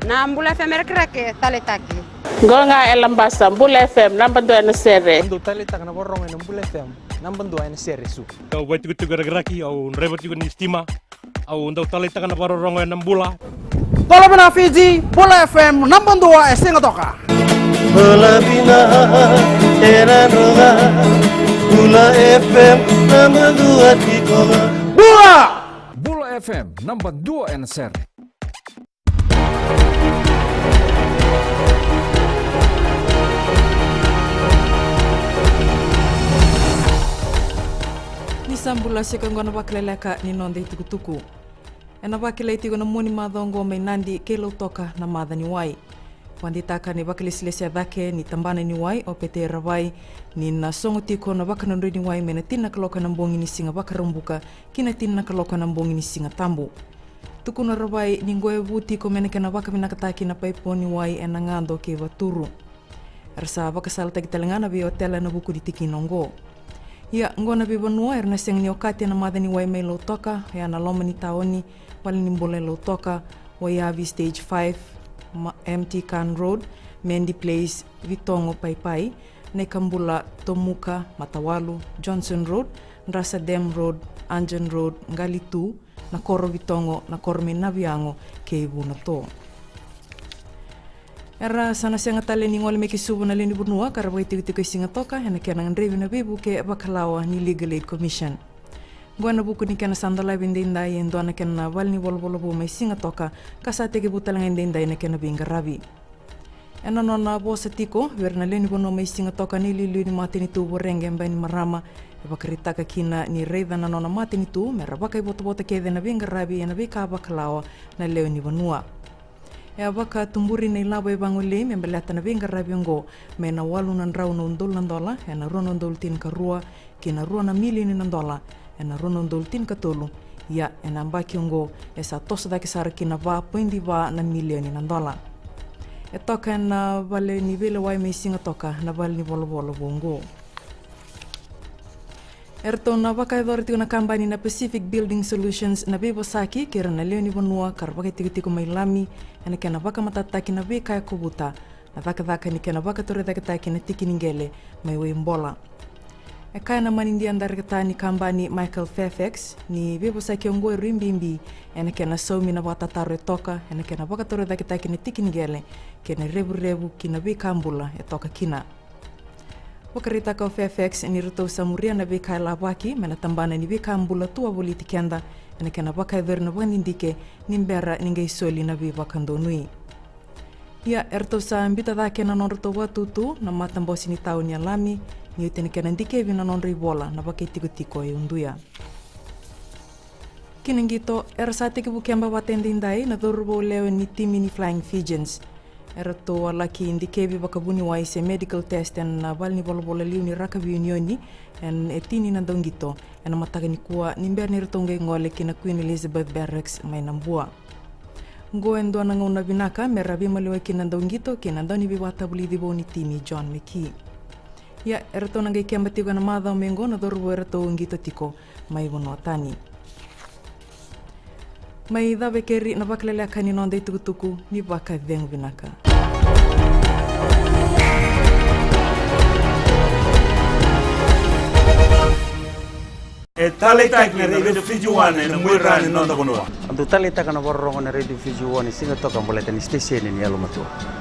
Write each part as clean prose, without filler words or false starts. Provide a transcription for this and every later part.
Na Mbula FM rake tale taki. Gonga elambasa Mbula FM namba 2 na sere. Ando tale tak na borong na Mbula FM namba 2 na sere su. Tau buat tiga geraki au reba tiga nistima au ando tale tak na borong na Mbula. Tolo bina Fiji Mbula FM namba 2 singa toka. Mbula bina era roga Mbula FM namba 2 tikola. Mbula FM namba 2 na sere. Sambula sekongo na Vakaleleka ni nonde tukutuku. Ena Vakale tigo na moni madongo mai nandi kelo toka na madani wai. Wanditaka ni Vakalesilese dhake ni tambana ni wai o pete rawai ni na songo tiko na Vakanandoi ni wai mena tina kaloka na mbongi ni singa Vakarumbuka kina tina kaloka na mbongi ni singa tambu. Tuku na rawai ni ngoe vuti ko mena kena Vakamina kataki na paipo ni wai ena ngando ke Vaturu. Rasa Vakasala tagitalengana vi hotela na buku di tiki nongo. Ia ngona bibanua erna seng ni okati na madani wai mai lo toka ya na loma ni taoni wali ni mbole lo toka Wayavi Stage 5 MT Can Road Mendy Place Vitongo Paipai Nekambula Tomuka Matawalu Johnson Road Nrasa Dam Road Anjan Road Ngalitu na Koro Vitongo na Korme Naviango Keibu na to. Era sana senga tale ni ngole meki subu na leni bunua karaboi tiko singa toka ena kena nrevi na bibu ke bakalawa ni Legal Aid Commission. Gwana buku ni kena sandala bindinda yendo na kena wal ni bolbolo bu mai singa toka kasate ke butalang indinda ena kena binga rabi. Ena nona bosa tiko verna leni bunua mai singa toka ni lilu ni mati ni tubo renge mba ni marama e bakaritaka kina ni reida na nona mati ni tu mera baka bota kede na binga rabi ena bika bakalawa na leo ni bunua. E abaka tumburi nei labo e bangole me mbelata na venga rabiongo me na walu na ndrau na undol na ndola e na rono ndol tin ka rua ki na rua na milioni na ndola e na rono ndol tin ka tolu ya e na mbaki ongo e sa tosa da kisara ki na va poindi va na milioni na ndola e toka na vale ni vele wai me singa toka na vale ni bolo bongo Erto na baka idoriti na kambani na Pacific Building Solutions na bebo saki kira na leo ni bonua karbaka tiko mai lami ena kena baka matataki na be kaya kubuta na dhaka ni kena baka tore dhaka na tiki ningele mai wimbola e kaya na manindi andarikata ni kambani Michael Fairfax ni bebo saki ongo rimbimbi ena kena saumi na baka tataru e toka ena kena baka tore dhaka na tiki ningele kena rebu kina be kambula e toka kina Wakarita ka Fairfax ni ruto samuria na beka labaki mena tambana ni beka ambula tua boliti kenda ena kena baka verna wanindike nimbera ningai soli na be bakandonui ia erto sa ambita da kena nonruto watutu na matambosi ni tauni alami ni utene kena ndike vina nonri bola na baka tiko e unduya kinengito ersate ke bukemba watendindai na dorbo leo ni timi ni Flying Fijians Erato alaki indikebi bakabuni wa ise medical test en bal ni bolo liu ni rakabi unioni en etini na dongito en mataga ni kuwa nimber ni retonge ngole kina Queen Elizabeth Barracks mai nambua. Ngo endo na ngona binaka merabi maliwe kina dongito kina doni biwata buli di boni timi John McKee. Ya erato nangai kembatigo na madha mengo na dorbo erato ngito tiko mai bonotani. Mai dabe keri na Vakaleleka ni nonde tukutuku ni baka veng binaka. E tale tak na Radio Fiji One na mwira ni nonda bonua. Ando tale tak na borong na Radio Fiji One singa toka mbole ni station ni alumatu.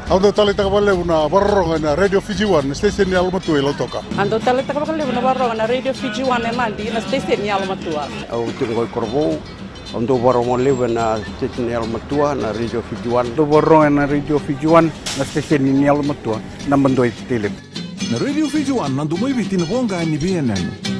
Ando tale tak bale una borong na Radio Fiji One station ni alumatu lo toka. Ando tale tak bale una borong na Radio Fiji One mandi na station ni alumatu. Au tu ko korbo Ando borong lewe na station ni alumatu na Radio Fiji One. Ando borong na Radio Fiji One na station ni alumatu na mandoi tele. Na Radio Fiji One nandu mai bitin bonga ni BNN.